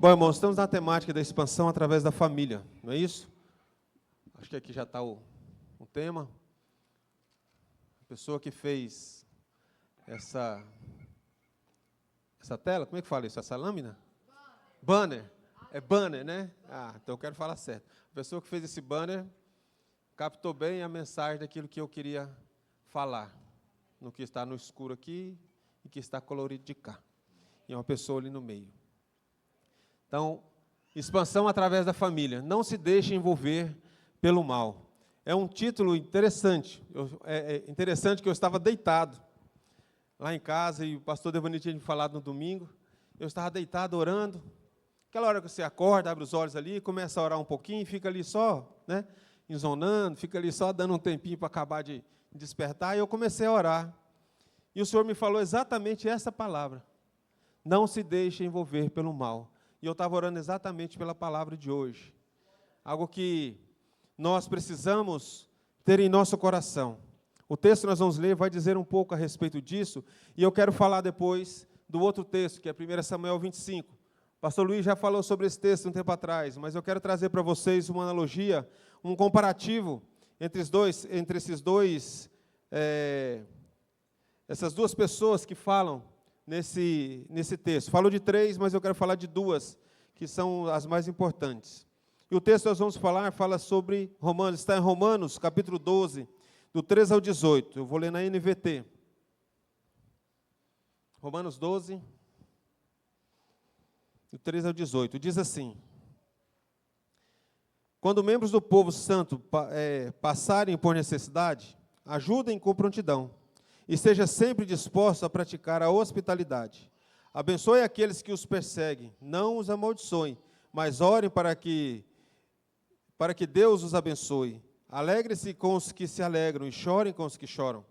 Bom, irmãos, estamos na temática da expansão através da família, não é isso? Acho que aqui já está o tema. A pessoa que fez essa tela, como é que fala isso? Essa lâmina? Banner. É banner, né? Então eu quero falar certo. A pessoa que fez esse banner captou bem a mensagem daquilo que eu queria falar, no que está no escuro aqui e que está colorido de cá. E é uma pessoa ali no meio. Então, expansão através da família. Não se deixe envolver pelo mal. É um título interessante. É interessante que eu estava deitado lá em casa, e o pastor Devani tinha me falado no domingo. Eu estava deitado orando. Aquela hora que você acorda, abre os olhos ali, começa a orar um pouquinho, fica ali só, né, enzonando, fica ali só dando um tempinho para acabar de despertar. E eu comecei a orar. E o Senhor me falou exatamente essa palavra. Não se deixe envolver pelo mal. E eu estava orando exatamente pela palavra de hoje. Algo que nós precisamos ter em nosso coração. O texto que nós vamos ler vai dizer um pouco a respeito disso, e eu quero falar depois do outro texto, que é 1 Samuel 25. O pastor Luiz já falou sobre esse texto um tempo atrás, mas eu quero trazer para vocês uma analogia, um comparativo entre essas duas pessoas que falam nesse texto. Falo de três, mas eu quero falar de duas, que são as mais importantes. E o texto que nós vamos falar, fala sobre Romanos, está em Romanos, capítulo 12, do 13 ao 18. Eu vou ler na NVT. Romanos 12, do 13 ao 18. Diz assim: quando membros do povo santo passarem por necessidade, ajudem com prontidão. E esteja sempre disposto a praticar a hospitalidade. Abençoe aqueles que os perseguem, não os amaldiçoem, mas orem para que Deus os abençoe. Alegre-se com os que se alegram e chorem com os que choram.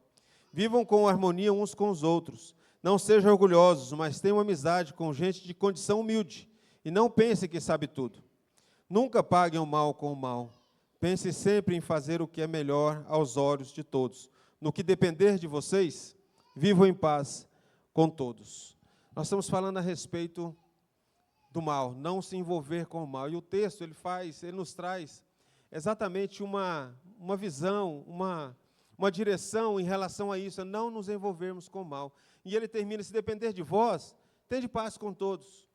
Vivam com harmonia uns com os outros. Não sejam orgulhosos, mas tenham amizade com gente de condição humilde. E não pensem que sabe tudo. Nunca paguem o mal com o mal. Pensem sempre em fazer o que é melhor aos olhos de todos. No que depender de vocês, vivam em paz com todos. Nós estamos falando a respeito do mal, não se envolver com o mal. E o texto, ele nos traz exatamente uma visão, uma direção em relação a isso, a não nos envolvermos com o mal. E ele termina: se depender de vós, tende paz com todos.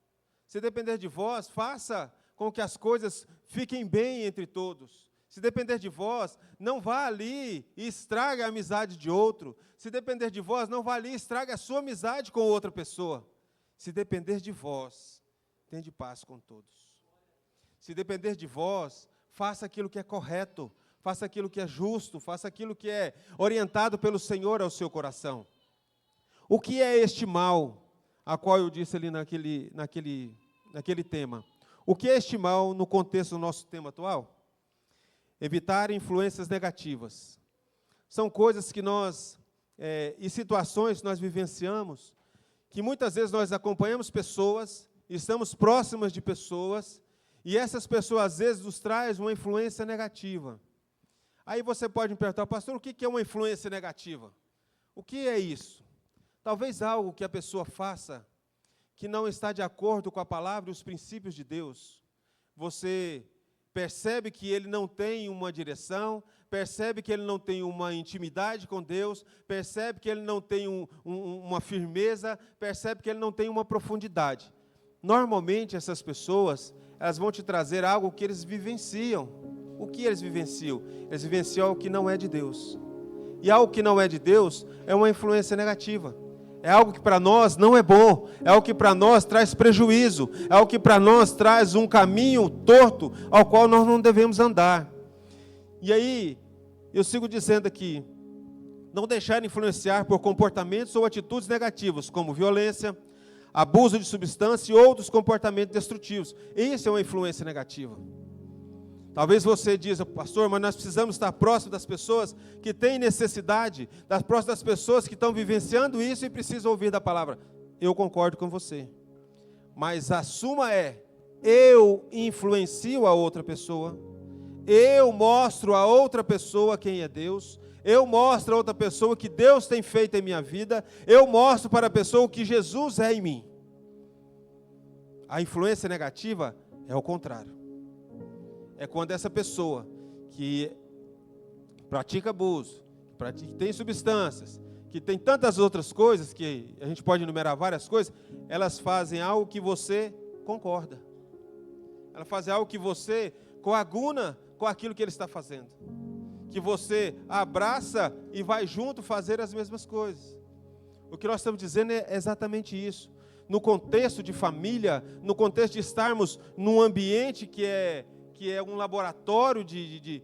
Se depender de vós, faça com que as coisas fiquem bem entre todos. Se depender de vós, não vá ali e estrague a amizade de outro. Se depender de vós, não vá ali e estrague a sua amizade com outra pessoa. Se depender de vós, tende paz com todos. Se depender de vós, faça aquilo que é correto, faça aquilo que é justo, faça aquilo que é orientado pelo Senhor ao seu coração. O que é este mal, a qual eu disse ali naquele tema? O que é este mal no contexto do nosso tema atual? Evitar influências negativas. São coisas que e situações que nós vivenciamos, que muitas vezes nós acompanhamos pessoas, estamos próximas de pessoas, e essas pessoas às vezes nos trazem uma influência negativa. Aí você pode me perguntar: pastor, o que é uma influência negativa? O que é isso? Talvez algo que a pessoa faça que não está de acordo com a palavra e os princípios de Deus. Você percebe que ele não tem uma direção, percebe que ele não tem uma intimidade com Deus, percebe que ele não tem uma firmeza, percebe que ele não tem uma profundidade. Normalmente, essas pessoas, elas vão te trazer algo que eles vivenciam. O que eles vivenciam? Eles vivenciam algo que não é de Deus. E algo que não é de Deus é uma influência negativa. É algo que para nós não é bom, é algo que para nós traz prejuízo, é algo que para nós traz um caminho torto ao qual nós não devemos andar. E aí, eu sigo dizendo aqui: não deixar influenciar por comportamentos ou atitudes negativos, como violência, abuso de substância e outros comportamentos destrutivos. Isso é uma influência negativa. Talvez você diga: pastor, mas nós precisamos estar próximo das pessoas que têm necessidade, próximo das pessoas que estão vivenciando isso e precisam ouvir da palavra. Eu concordo com você. Mas a suma é: eu influencio a outra pessoa, eu mostro a outra pessoa quem é Deus, eu mostro a outra pessoa o que Deus tem feito em minha vida, eu mostro para a pessoa o que Jesus é em mim. A influência negativa é o contrário. É quando essa pessoa que pratica abuso, que tem substâncias, que tem tantas outras coisas, que a gente pode enumerar várias coisas, elas fazem algo que você concorda. Elas fazem algo que você coaguna com aquilo que ele está fazendo. Que você abraça e vai junto fazer as mesmas coisas. O que nós estamos dizendo é exatamente isso. No contexto de família, no contexto de estarmos num ambiente que é um laboratório de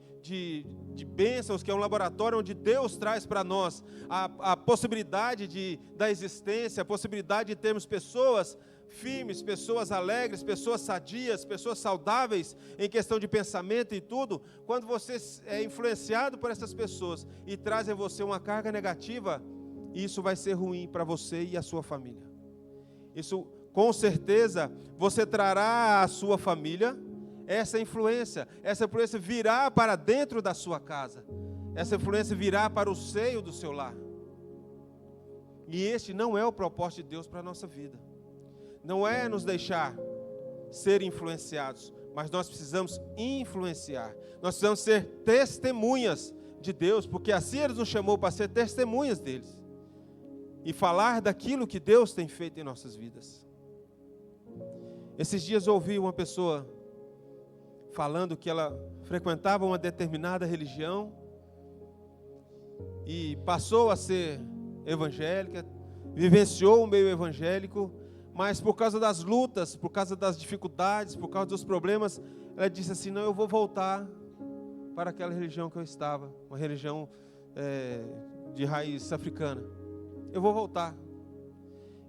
bênçãos, que é um laboratório onde Deus traz para nós a possibilidade da existência, a possibilidade de termos pessoas firmes, pessoas alegres, pessoas sadias, pessoas saudáveis em questão de pensamento e tudo. Quando você é influenciado por essas pessoas e trazem a você uma carga negativa, isso vai ser ruim para você e a sua família. Isso, com certeza, você trará à sua família essa influência virá para dentro da sua casa, essa influência virá para o seio do seu lar. E este não é o propósito de Deus para a nossa vida. Não é nos deixar ser influenciados, mas nós precisamos influenciar. Nós precisamos ser testemunhas de Deus, porque assim Ele nos chamou para ser testemunhas deles. E falar daquilo que Deus tem feito em nossas vidas. Esses dias eu ouvi uma pessoa falando que ela frequentava uma determinada religião e passou a ser evangélica, vivenciou o meio evangélico, mas por causa das lutas, por causa das dificuldades, por causa dos problemas, ela disse assim: não, eu vou voltar para aquela religião que eu estava, uma religião de raiz africana. Eu vou voltar.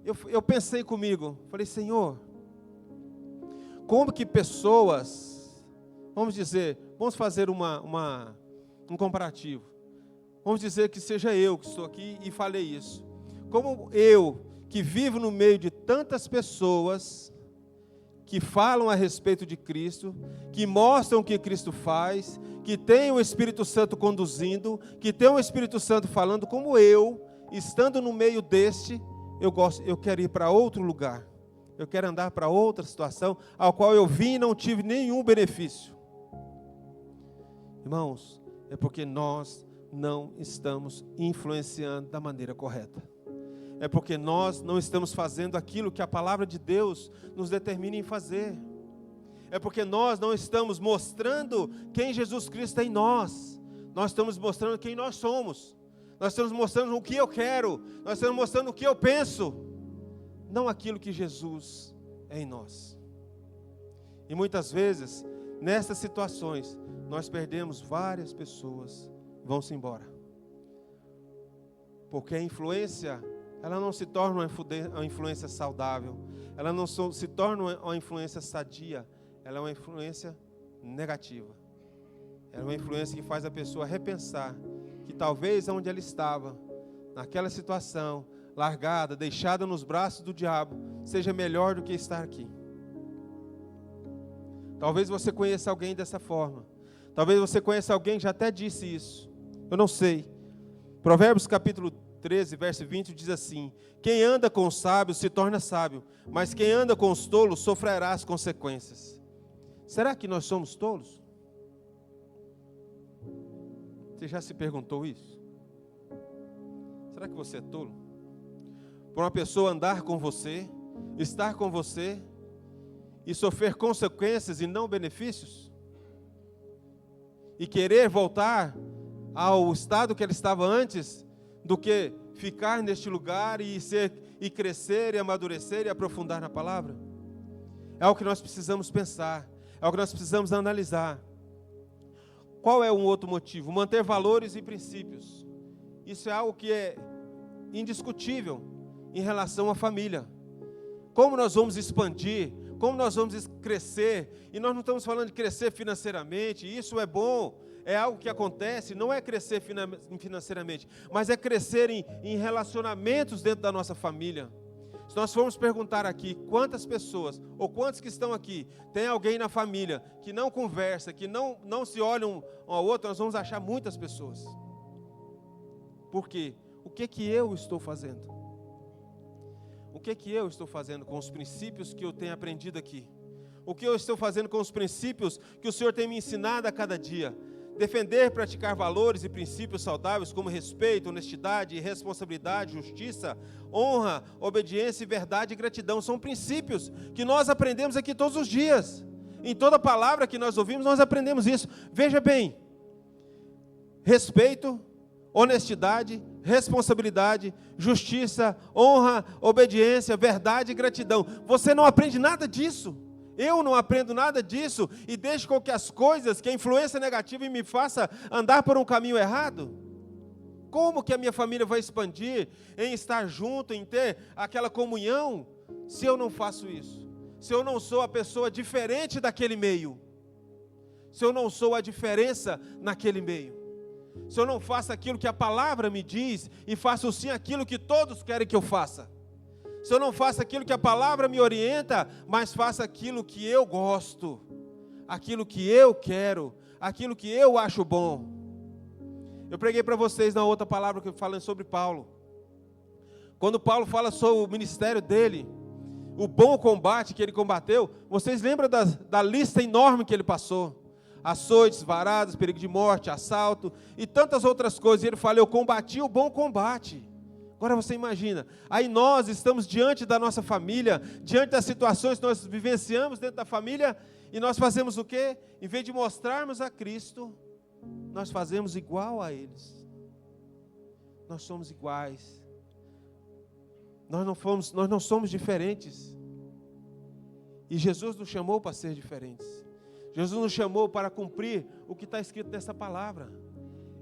Eu pensei comigo, falei: Senhor, como que pessoas, vamos fazer um comparativo. Vamos dizer que seja eu que estou aqui e falei isso. Como eu, que vivo no meio de tantas pessoas que falam a respeito de Cristo, que mostram o que Cristo faz, que tem o Espírito Santo conduzindo, que tem o Espírito Santo falando, como eu, estando no meio deste, eu quero ir para outro lugar. Eu quero andar para outra situação, ao qual eu vim e não tive nenhum benefício. Irmãos, é porque nós não estamos influenciando da maneira correta. É porque nós não estamos fazendo aquilo que a palavra de Deus nos determina em fazer. É porque nós não estamos mostrando quem Jesus Cristo é em nós. Nós estamos mostrando quem nós somos. Nós estamos mostrando o que eu quero. Nós estamos mostrando o que eu penso. Não aquilo que Jesus é em nós. E muitas vezes, nessas situações, nós perdemos várias pessoas, vão-se embora. Porque a influência, ela não se torna uma influência saudável, ela não se torna uma influência sadia, ela é uma influência negativa. Ela é uma influência que faz a pessoa repensar que talvez onde ela estava, naquela situação, largada, deixada nos braços do diabo, seja melhor do que estar aqui. Talvez você conheça alguém dessa forma. Talvez você conheça alguém que já até disse isso. Eu não sei. Provérbios capítulo 13, verso 20 diz assim: quem anda com os sábios se torna sábio, mas quem anda com os tolos sofrerá as consequências. Será que nós somos tolos? Você já se perguntou isso? Será que você é tolo? Por uma pessoa andar com você, estar com você e sofrer consequências e não benefícios? E querer voltar ao estado que ela estava antes, do que ficar neste lugar e crescer e amadurecer e aprofundar na palavra? É o que nós precisamos pensar, é o que nós precisamos analisar. Qual é um outro motivo? Manter valores e princípios. Isso é algo que é indiscutível em relação à família. Como nós vamos expandir, como nós vamos crescer, e nós não estamos falando de crescer financeiramente, isso é bom, é algo que acontece, não é crescer financeiramente, mas é crescer em relacionamentos dentro da nossa família. Se nós formos perguntar aqui quantas pessoas, ou quantos que estão aqui, tem alguém na família que não conversa, que não se olham um ao outro, nós vamos achar muitas pessoas. Por quê? O que eu estou fazendo? O que eu estou fazendo com os princípios que eu tenho aprendido aqui? O que eu estou fazendo com os princípios que o Senhor tem me ensinado a cada dia? Defender e praticar valores e princípios saudáveis como respeito, honestidade, responsabilidade, justiça, honra, obediência, verdade e gratidão. São princípios que nós aprendemos aqui todos os dias. Em toda palavra que nós ouvimos, nós aprendemos isso. Veja bem, respeito, honestidade, responsabilidade, justiça, honra, obediência, verdade e gratidão. Você não aprende nada disso. Eu não aprendo nada disso e deixo com que as coisas, que a influência negativa me faça andar por um caminho errado? Como que a minha família vai expandir em estar junto, em ter aquela comunhão, se eu não faço isso? Se eu não sou a pessoa diferente daquele meio? Se eu não sou a diferença naquele meio? Se eu não faço aquilo que a palavra me diz e faço sim aquilo que todos querem que eu faça? Se eu não faço aquilo que a palavra me orienta, mas faço aquilo que eu gosto, aquilo que eu quero, aquilo que eu acho bom. Eu preguei para vocês na outra palavra que eu falei sobre Paulo. Quando Paulo fala sobre o ministério dele, o bom combate que ele combateu, vocês lembram da lista enorme que ele passou? Açoites, varadas, perigo de morte, assalto e tantas outras coisas. E ele fala, eu combati o bom combate. Agora você imagina, aí nós estamos diante da nossa família, diante das situações que nós vivenciamos dentro da família, e nós fazemos o quê? Em vez de mostrarmos a Cristo, nós fazemos igual a eles. Nós somos iguais. Nós não somos diferentes. E Jesus nos chamou para ser diferentes. Jesus nos chamou para cumprir o que está escrito nessa palavra.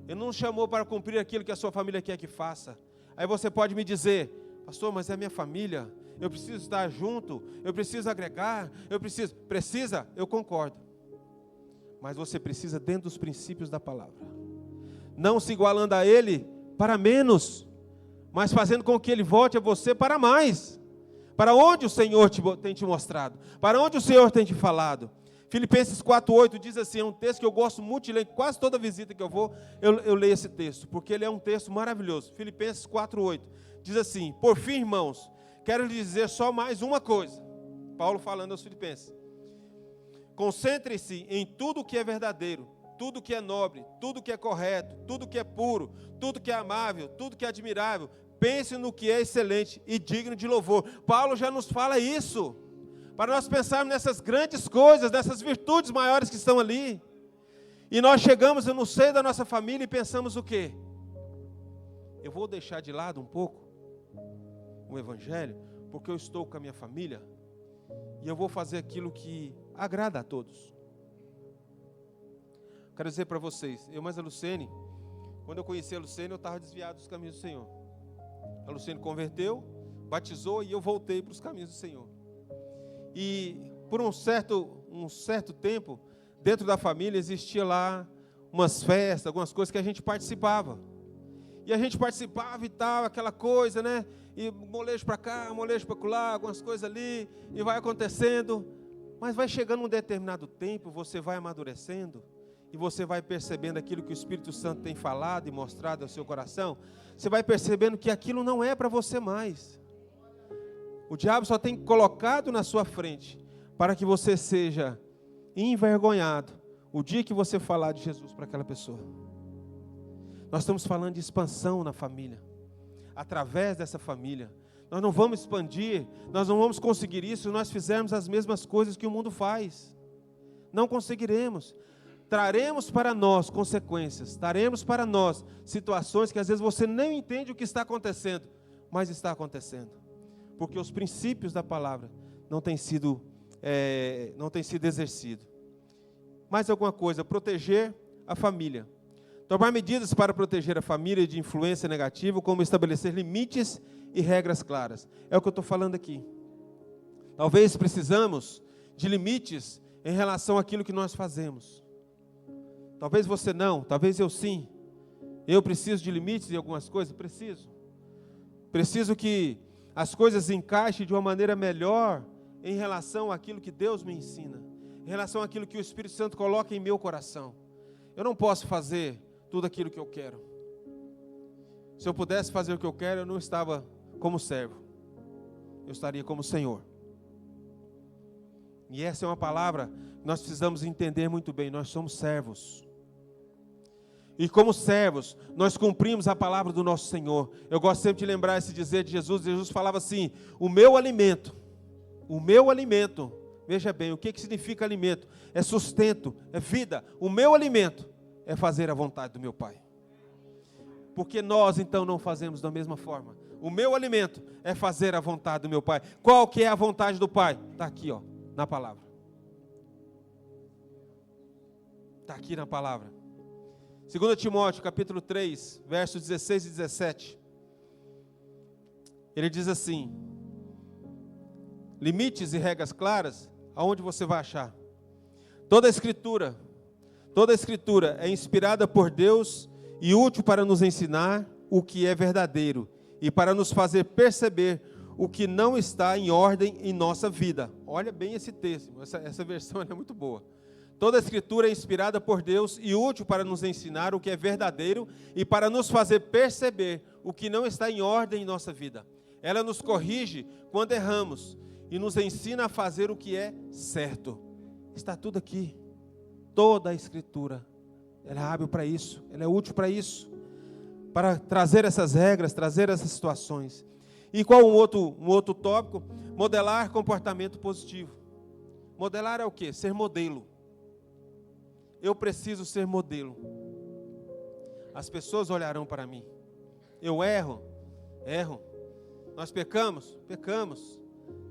Ele não nos chamou para cumprir aquilo que a sua família quer que faça. Aí você pode me dizer, pastor, mas é minha família, eu preciso estar junto, eu preciso agregar, precisa, eu concordo. Mas você precisa dentro dos princípios da palavra. Não se igualando a ele para menos, mas fazendo com que ele volte a você para mais. Para onde o Senhor tem te mostrado, para onde o Senhor tem te falado. Filipenses 4:8 diz assim, é um texto que eu gosto muito de ler, quase toda visita que eu vou, eu leio esse texto, porque ele é um texto maravilhoso. Filipenses 4:8 diz assim, por fim, irmãos, quero lhes dizer só mais uma coisa. Paulo falando aos filipenses. Concentre-se em tudo que é verdadeiro, tudo que é nobre, tudo que é correto, tudo que é puro, tudo que é amável, tudo que é admirável. Pense no que é excelente e digno de louvor. Paulo já nos fala isso. Para nós pensarmos nessas grandes coisas, nessas virtudes maiores que estão ali. E nós chegamos no seio da nossa família e pensamos o quê? Eu vou deixar de lado um pouco o evangelho, porque eu estou com a minha família, e eu vou fazer aquilo que agrada a todos. Quero dizer para vocês, eu mais a Luciene, quando eu conheci a Luciene, eu estava desviado dos caminhos do Senhor. A Luciene converteu, batizou e eu voltei para os caminhos do Senhor. E por um certo tempo, dentro da família existia lá umas festas, algumas coisas que a gente participava. E a gente participava e tal, aquela coisa, né? E molejo para cá, molejo para lá, algumas coisas ali, e vai acontecendo. Mas vai chegando um determinado tempo, você vai amadurecendo, e você vai percebendo aquilo que o Espírito Santo tem falado e mostrado ao seu coração. Você vai percebendo que aquilo não é para você mais. O diabo só tem colocado na sua frente para que você seja envergonhado o dia que você falar de Jesus para aquela pessoa. Nós estamos falando de expansão na família. Através dessa família. Nós não vamos expandir, nós não vamos conseguir isso se nós fizermos as mesmas coisas que o mundo faz. Não conseguiremos. Traremos para nós consequências, traremos para nós situações que às vezes você nem entende o que está acontecendo, mas está acontecendo. Porque os princípios da palavra não têm sido exercidos. Mais alguma coisa, proteger a família. Tomar medidas para proteger a família de influência negativa, como estabelecer limites e regras claras. É o que eu estou falando aqui. Talvez precisamos de limites em relação àquilo que nós fazemos. Talvez você não, talvez eu sim. Eu preciso de limites em algumas coisas? Preciso. Preciso que as coisas encaixem de uma maneira melhor em relação àquilo que Deus me ensina, em relação àquilo que o Espírito Santo coloca em meu coração. Eu não posso fazer tudo aquilo que eu quero. Se eu pudesse fazer o que eu quero, eu não estava como servo. eu estaria como Senhor. E essa é uma palavra que nós precisamos entender muito bem. Nós somos servos. E como servos, nós cumprimos a palavra do nosso Senhor. Eu gosto sempre de lembrar esse dizer de Jesus. Jesus falava assim: o meu alimento, veja bem, o que significa alimento? É sustento, é vida. O meu alimento é fazer a vontade do meu Pai. Porque nós então não fazemos da mesma forma. O meu alimento é fazer a vontade do meu Pai. Qual que é a vontade do Pai? Está aqui, ó, na palavra. Está aqui na palavra. 2 Timóteo, capítulo 3, versos 16 e 17. Ele diz assim: limites e regras claras, aonde você vai achar? Toda a Escritura é inspirada por Deus e útil para nos ensinar o que é verdadeiro e para nos fazer perceber o que não está em ordem em nossa vida. Olha bem esse texto, essa versão é muito boa. Toda a Escritura é inspirada por Deus e útil para nos ensinar o que é verdadeiro e para nos fazer perceber o que não está em ordem em nossa vida. Ela nos corrige quando erramos e nos ensina a fazer o que é certo. Está tudo aqui. Toda a Escritura, ela é hábil para isso, ela é útil para isso, para trazer essas regras, trazer essas situações. E qual um outro tópico? Modelar comportamento positivo. Modelar é o quê? Ser modelo. Eu preciso ser modelo. As pessoas olharão para mim. Eu erro. Nós pecamos.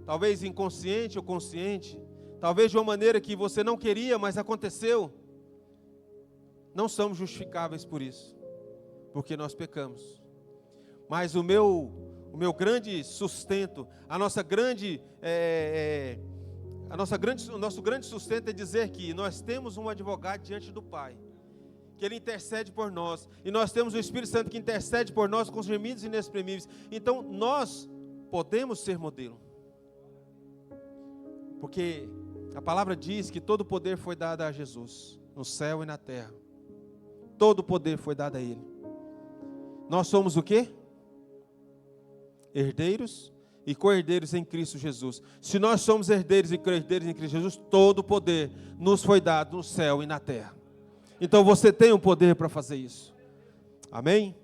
Talvez inconsciente ou consciente. Talvez de uma maneira que você não queria, mas aconteceu. Não somos justificáveis por isso, porque nós pecamos. Mas o grande sustento, o nosso grande sustento é dizer que nós temos um advogado diante do Pai, que Ele intercede por nós, e nós temos o Espírito Santo que intercede por nós com os gemidos inexprimíveis. Então nós podemos ser modelo, porque a palavra diz que todo o poder foi dado a Jesus, no céu e na terra. Todo o poder foi dado a Ele. Nós somos o quê? Herdeiros e co-herdeiros em Cristo Jesus. Se nós somos herdeiros e co-herdeiros em Cristo Jesus, todo o poder nos foi dado no céu e na terra. Então você tem o poder para fazer isso. Amém?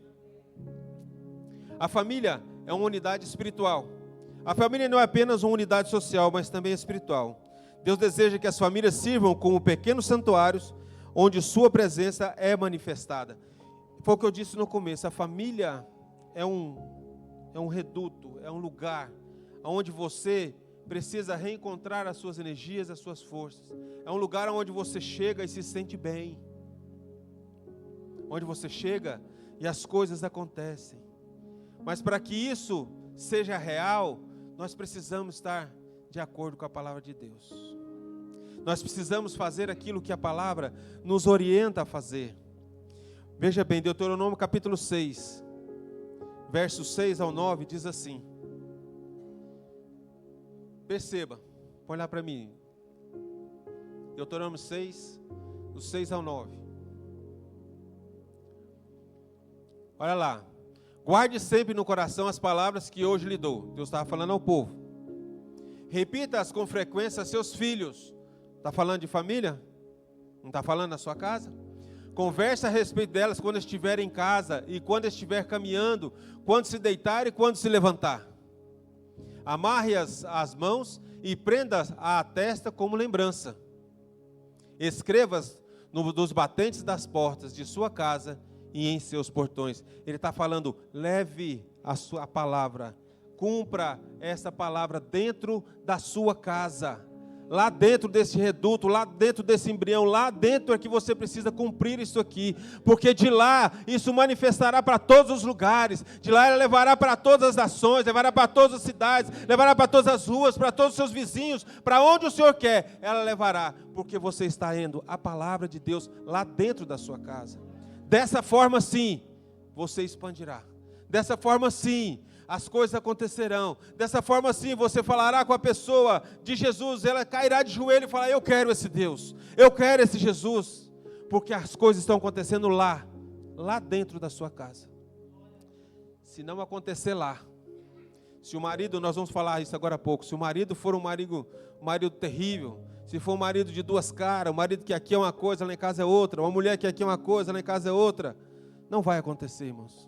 A família é uma unidade espiritual. A família não é apenas uma unidade social, mas também espiritual. Deus deseja que as famílias sirvam como pequenos santuários, onde sua presença é manifestada. Foi o que eu disse no começo, a família é um reduto, é um lugar onde você precisa reencontrar as suas energias, as suas forças. É um lugar onde você chega e se sente bem. Onde você chega e as coisas acontecem. Mas para que isso seja real, nós precisamos estar de acordo com a palavra de Deus. Nós precisamos fazer aquilo que a palavra nos orienta a fazer. Veja bem, Deuteronômio capítulo 6, versos 6 ao 9, diz assim. Perceba, põe lá para mim. Deuteronômio 6, do 6 ao 9. Olha lá. Guarde sempre no coração as palavras que hoje lhe dou. Deus estava falando ao povo. Repita-as com frequência a seus filhos. Está falando de família? Não está falando na sua casa? Converse a respeito delas quando estiver em casa e quando estiver caminhando, quando se deitar e quando se levantar. Amarre-as às mãos e prenda-as à testa como lembrança. Escreva-as dos batentes das portas de sua casa e em seus portões. Ele está falando, leve a sua palavra, cumpra essa palavra dentro da sua casa. Lá dentro desse reduto, lá dentro desse embrião, lá dentro é que você precisa cumprir isso aqui, porque de lá isso manifestará para todos os lugares, de lá ela levará para todas as nações, levará para todas as cidades, levará para todas as ruas, para todos os seus vizinhos, para onde o Senhor quer, ela levará, porque você está indo a palavra de Deus lá dentro da sua casa. Dessa forma sim, você expandirá, dessa forma sim, as coisas acontecerão. Dessa forma assim, você falará com a pessoa de Jesus, ela cairá de joelho e falará, eu quero esse Deus, eu quero esse Jesus, porque as coisas estão acontecendo lá dentro da sua casa. Se não acontecer lá, Se o marido, nós vamos falar isso agora há pouco, se o marido for um marido terrível, se for um marido de duas caras, um marido que aqui é uma coisa, lá em casa é outra, uma mulher que aqui é uma coisa, lá em casa é outra, não vai acontecer, irmãos.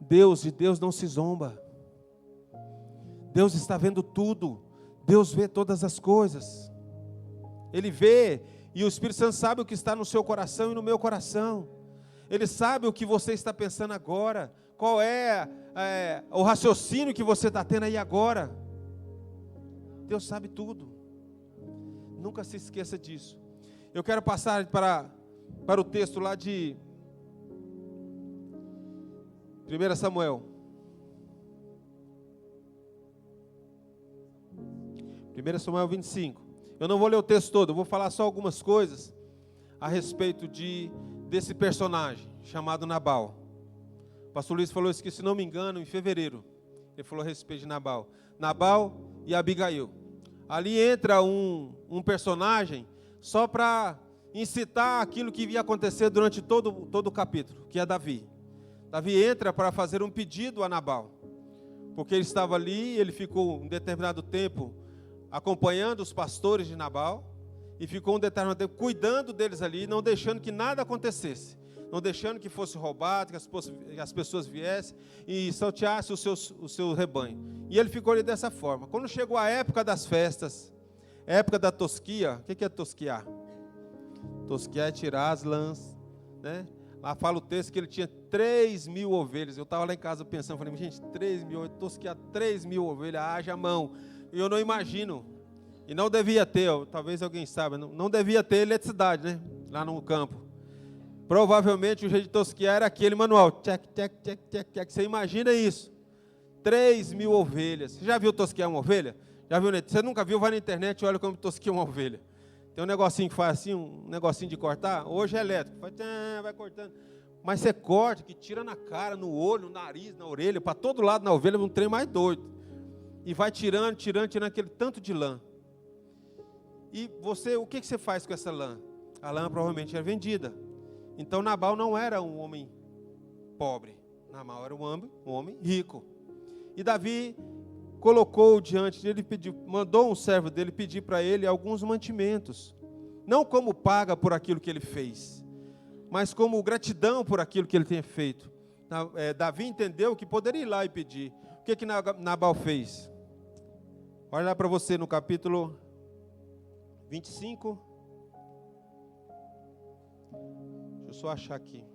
De Deus não se zomba. Deus está vendo tudo. Deus vê todas as coisas. Ele vê, e o Espírito Santo sabe o que está no seu coração e no meu coração. Ele sabe o que você está pensando agora. Qual é o raciocínio que você está tendo aí agora. Deus sabe tudo. Nunca se esqueça disso. Eu quero passar para o texto lá de 1 Samuel. 1 Samuel 25. Eu não vou ler o texto todo, eu vou falar só algumas coisas a respeito desse personagem chamado Nabal. O pastor Luiz falou isso que, se não me engano, em fevereiro. Ele falou a respeito de Nabal. Nabal e Abigail. Ali entra um personagem só para incitar aquilo que ia acontecer durante todo o capítulo, que é Davi. Davi entra para fazer um pedido a Nabal, porque ele estava ali, ele ficou um determinado tempo acompanhando os pastores de Nabal, e ficou um determinado tempo cuidando deles ali, não deixando que nada acontecesse, não deixando que fosse roubado, que as pessoas viessem e salteassem o seu rebanho. E ele ficou ali dessa forma. Quando chegou a época das festas, época da tosquia, o que é tosquiar? Tosquiar é tirar as lãs, né? Lá fala o texto que ele tinha 3.000 ovelhas. Eu estava lá em casa pensando, falei, gente, 3.000, tosquiar 3.000 ovelhas, haja mão. E eu não imagino, e não devia ter, talvez alguém saiba, não devia ter eletricidade, né? Lá no campo. Provavelmente o jeito de tosquiar era aquele manual, tchac, tchac, tchac, tchac, tchac. Você imagina isso? 3.000 ovelhas. Você já viu tosquiar uma ovelha? Já viu? Você nunca viu? Vai na internet e olha como tosquia uma ovelha. Tem um negocinho que faz assim, um negocinho de cortar. Hoje é elétrico, vai cortando. Mas você corta, que tira na cara, no olho, no nariz, na orelha, para todo lado na ovelha, um trem mais doido. E vai tirando aquele tanto de lã. E você, o que você faz com essa lã? A lã provavelmente é vendida. Então Nabal não era um homem pobre. Nabal era um homem rico. E Davi colocou diante dele, mandou um servo dele pedir para ele alguns mantimentos. Não como paga por aquilo que ele fez, mas como gratidão por aquilo que ele tinha feito. Davi entendeu que poderia ir lá e pedir. O que Nabal fez? Olha lá para você no capítulo 25. Deixa eu só achar aqui.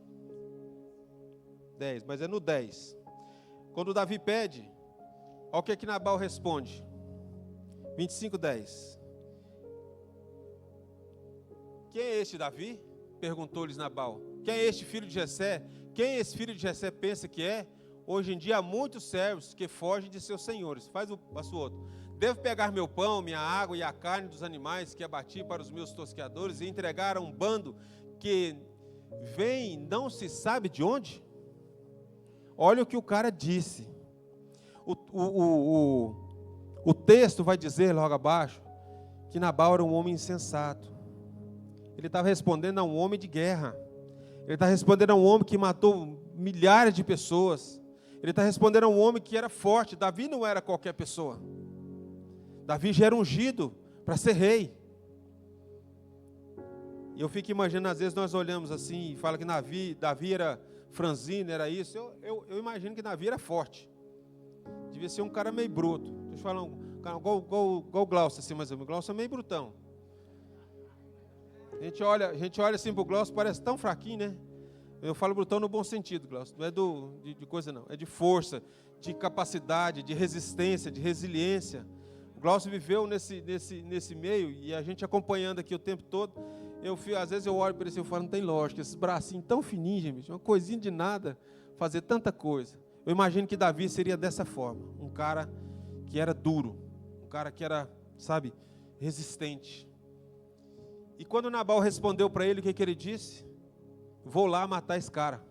10, mas é no 10. Quando Davi pede, olha o que Nabal responde. 25, 10. Quem é este Davi? Perguntou-lhes Nabal. Quem é este filho de Jessé? Quem esse filho de Jessé pensa que é? Hoje em dia há muitos servos que fogem de seus senhores. Passa o outro. Devo pegar meu pão, minha água e a carne dos animais que abati para os meus tosqueadores e entregar a um bando que vem não se sabe de onde? Olha o que o cara disse. O texto vai dizer logo abaixo que Nabal era um homem insensato. Ele estava respondendo a um homem de guerra. Ele está respondendo a um homem que matou milhares de pessoas. Ele está respondendo a um homem que era forte. Davi não era qualquer pessoa. Davi já era ungido para ser rei. E eu fico imaginando, às vezes nós olhamos assim e fala que Davi era franzino, era isso. Eu imagino que Davi era forte. Devia ser um cara meio bruto. Deixa eu falar, igual o Glaucio, assim, mas o Glaucio é meio brutão. A gente olha assim para o Glaucio, parece tão fraquinho, né? Eu falo brutão no bom sentido, Glaucio. Não é de coisa, não. É de força, de capacidade, de resistência, de resiliência. O Glaucio viveu nesse meio, e a gente acompanhando aqui o tempo todo. Às vezes eu olho para ele e falo, não tem lógica, esses bracinhos tão fininhos, gente, uma coisinha de nada, fazer tanta coisa. Eu imagino que Davi seria dessa forma, um cara que era duro, um cara que era, sabe, resistente. E quando Nabal respondeu para ele, o que ele disse? Vou lá matar esse cara.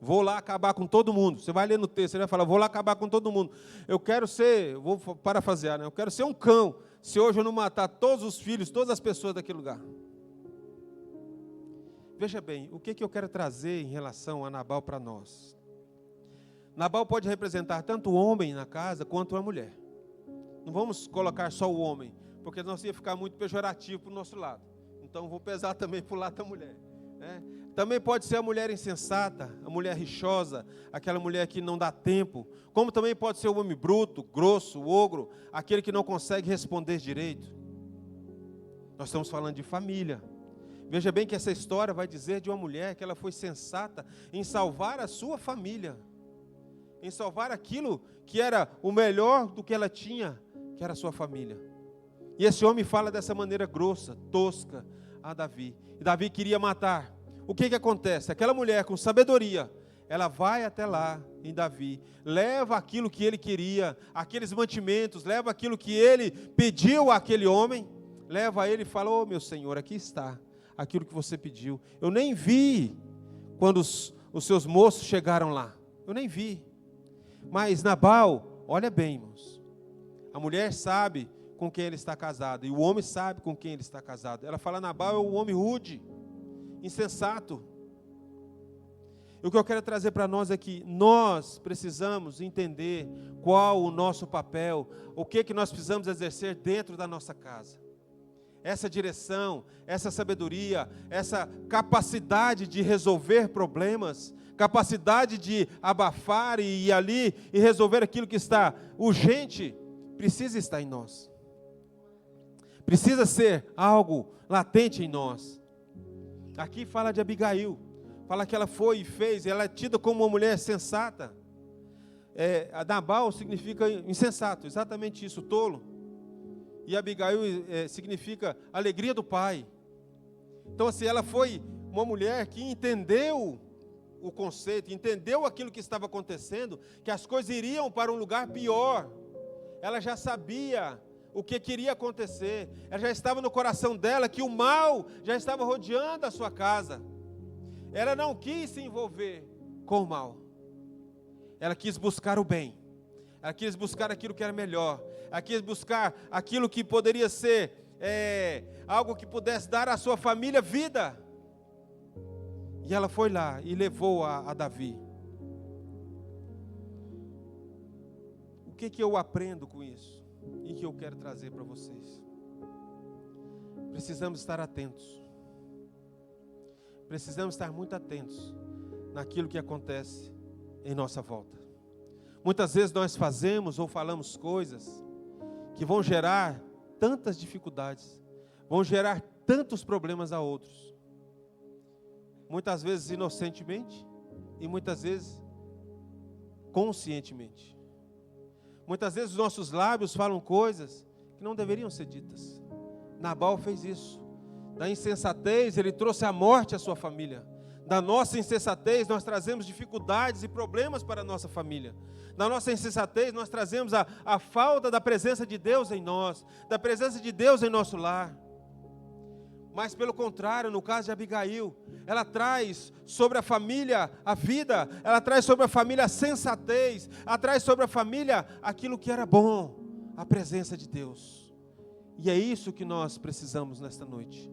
Vou lá acabar com todo mundo. Você vai ler no texto, ele vai falar, vou lá acabar com todo mundo. Eu quero ser, vou parafrasear, né? Eu quero ser um cão, se hoje eu não matar todos os filhos, todas as pessoas daquele lugar. Veja bem, o que eu quero trazer em relação a Nabal para nós? Nabal pode representar tanto o homem na casa quanto a mulher. Não vamos colocar só o homem, porque nós ia ficar muito pejorativo para o nosso lado. Então vou pesar também para o lado da mulher, né? Também pode ser a mulher insensata, a mulher rixosa, aquela mulher que não dá tempo. Como também pode ser o homem bruto, grosso, o ogro, aquele que não consegue responder direito. Nós estamos falando de família. Veja bem que essa história vai dizer de uma mulher que ela foi sensata em salvar a sua família, em salvar aquilo que era o melhor do que ela tinha, que era a sua família. E esse homem fala dessa maneira grossa, tosca, a Davi. E Davi queria matar. O que acontece? Aquela mulher com sabedoria, ela vai até lá em Davi, leva aquilo que ele queria, aqueles mantimentos, leva aquilo que ele pediu àquele homem, leva a ele e fala: "Ô meu Senhor, aqui está aquilo que você pediu. Eu nem vi quando os seus moços chegaram lá. Eu nem vi. Mas Nabal, olha bem, irmãos, a mulher sabe com quem ele está casado, e o homem sabe com quem ele está casado. Ela fala: Nabal é um homem rude, insensato. E o que eu quero trazer para nós é que nós precisamos entender qual o nosso papel, o que nós precisamos exercer dentro da nossa casa. Essa direção, essa sabedoria, essa capacidade de resolver problemas, capacidade de abafar e ir ali e resolver aquilo que está urgente, precisa estar em nós. Precisa ser algo latente em nós. Aqui fala de Abigail, fala que ela foi e fez, ela é tida como uma mulher sensata. Nabal significa insensato, exatamente isso, tolo. E Abigail significa alegria do pai. Então assim, ela foi uma mulher que entendeu o conceito, entendeu aquilo que estava acontecendo, que as coisas iriam para um lugar pior. Ela já sabia o que queria acontecer, ela já estava no coração dela que o mal já estava rodeando a sua casa. Ela não quis se envolver com o mal, ela quis buscar o bem, ela quis buscar aquilo que era melhor, ela quis buscar aquilo que poderia ser algo que pudesse dar à sua família vida. E ela foi lá e levou a Davi. O que eu aprendo com isso? E que eu quero trazer para vocês? Precisamos estar atentos. Precisamos estar muito atentos naquilo que acontece em nossa volta. Muitas vezes nós fazemos ou falamos coisas que vão gerar tantas dificuldades, vão gerar tantos problemas a outros. Muitas vezes inocentemente e muitas vezes conscientemente. Muitas vezes os nossos lábios falam coisas que não deveriam ser ditas. Nabal fez isso. Da insensatez, ele trouxe a morte à sua família. Da nossa insensatez, nós trazemos dificuldades e problemas para a nossa família. Da nossa insensatez, nós trazemos a falta da presença de Deus em nós, da presença de Deus em nosso lar. Mas pelo contrário, no caso de Abigail, ela traz sobre a família a vida, ela traz sobre a família a sensatez, ela traz sobre a família aquilo que era bom, a presença de Deus. E é isso que nós precisamos nesta noite.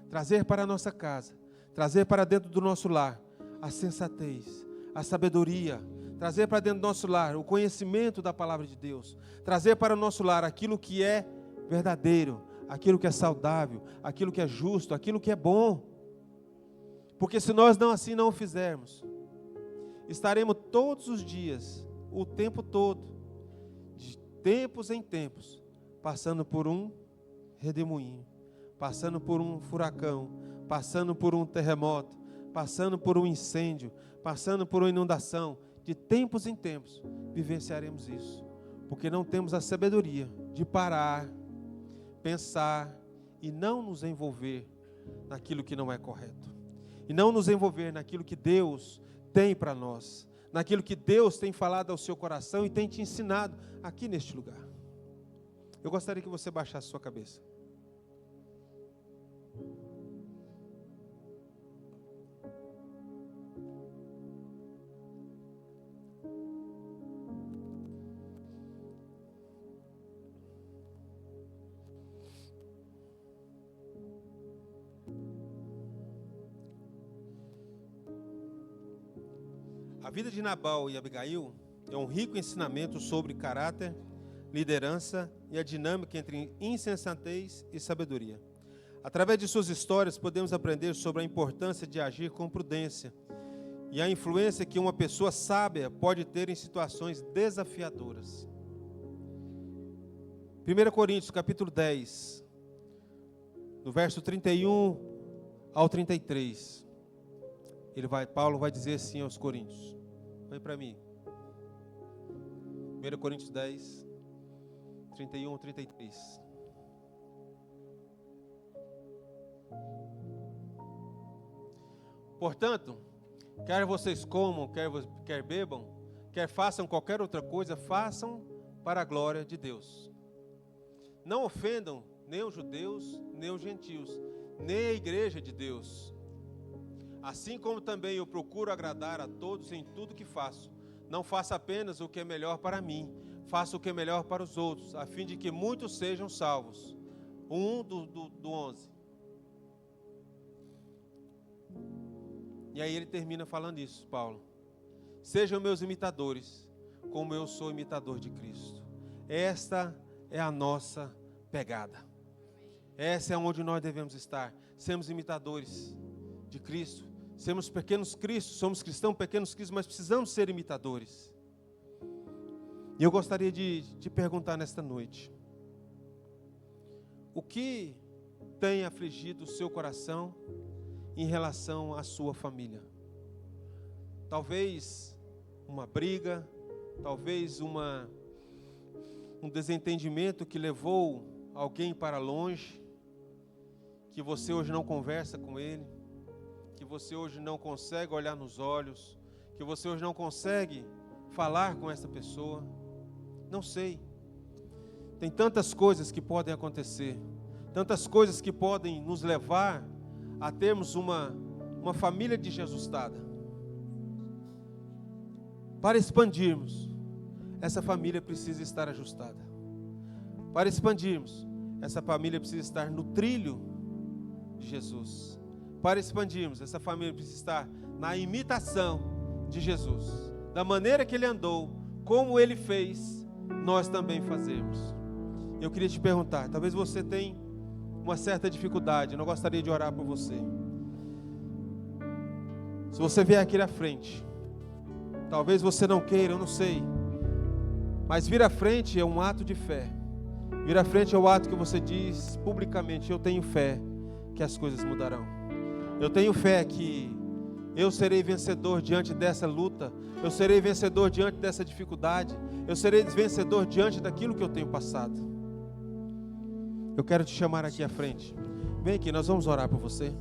Trazer para a nossa casa, trazer para dentro do nosso lar a sensatez, a sabedoria, trazer para dentro do nosso lar o conhecimento da palavra de Deus, trazer para o nosso lar aquilo que é verdadeiro, aquilo que é saudável, aquilo que é justo, aquilo que é bom. Porque se nós assim não o fizermos, estaremos todos os dias, o tempo todo, de tempos em tempos, passando por um redemoinho, passando por um furacão, passando por um terremoto, passando por um incêndio, passando por uma inundação. De tempos em tempos, vivenciaremos isso, porque não temos a sabedoria de parar, pensar e não nos envolver naquilo que não é correto. E não nos envolver naquilo que Deus tem para nós, naquilo que Deus tem falado ao seu coração e tem te ensinado aqui neste lugar. Eu gostaria que você baixasse sua cabeça. A vida de Nabal e Abigail é um rico ensinamento sobre caráter, liderança e a dinâmica entre insensatez e sabedoria. Através de suas histórias, podemos aprender sobre a importância de agir com prudência e a influência que uma pessoa sábia pode ter em situações desafiadoras. 1 Coríntios, capítulo 10, do verso 31 ao 33. Paulo vai dizer assim aos Coríntios. Vem para mim. 1 Coríntios 10, 31 ao 33. Portanto, quer vocês comam, quer bebam, quer façam qualquer outra coisa, façam para a glória de Deus. Não ofendam nem os judeus, nem os gentios, nem a igreja de Deus. Assim como também eu procuro agradar a todos em tudo que faço. Não faço apenas o que é melhor para mim, faço o que é melhor para os outros, a fim de que muitos sejam salvos. 1 do 11. E aí ele termina falando isso, Paulo. Sejam meus imitadores, como eu sou imitador de Cristo. Esta é a nossa pegada. Essa é onde nós devemos estar. Sermos imitadores de Cristo. Sermos pequenos Cristos. Somos cristãos, pequenos Cristos, mas precisamos ser imitadores. E eu gostaria de te perguntar nesta noite. O que tem afligido o seu coração em relação à sua família? Talvez uma briga, talvez um desentendimento que levou alguém para longe, que você hoje não conversa com ele, que você hoje não consegue olhar nos olhos, que você hoje não consegue falar com essa pessoa. Não sei. Tem tantas coisas que podem acontecer, tantas coisas que podem nos levar a termos uma família desajustada. Para expandirmos, essa família precisa estar ajustada. Para expandirmos, essa família precisa estar no trilho de Jesus. Para expandirmos, essa família precisa estar na imitação de Jesus. Da maneira que ele andou, como ele fez, nós também fazemos. Eu queria te perguntar, talvez você tenha uma certa dificuldade, eu não gostaria de orar por você. Se você vier aqui à frente, talvez você não queira, eu não sei, mas vir à frente é um ato de fé. Vir à frente é o ato que você diz publicamente: eu tenho fé que as coisas mudarão. Eu tenho fé que eu serei vencedor diante dessa luta. Eu serei vencedor diante dessa dificuldade. Eu serei vencedor diante daquilo que eu tenho passado. Eu quero te chamar aqui à frente. Vem aqui, nós vamos orar por você.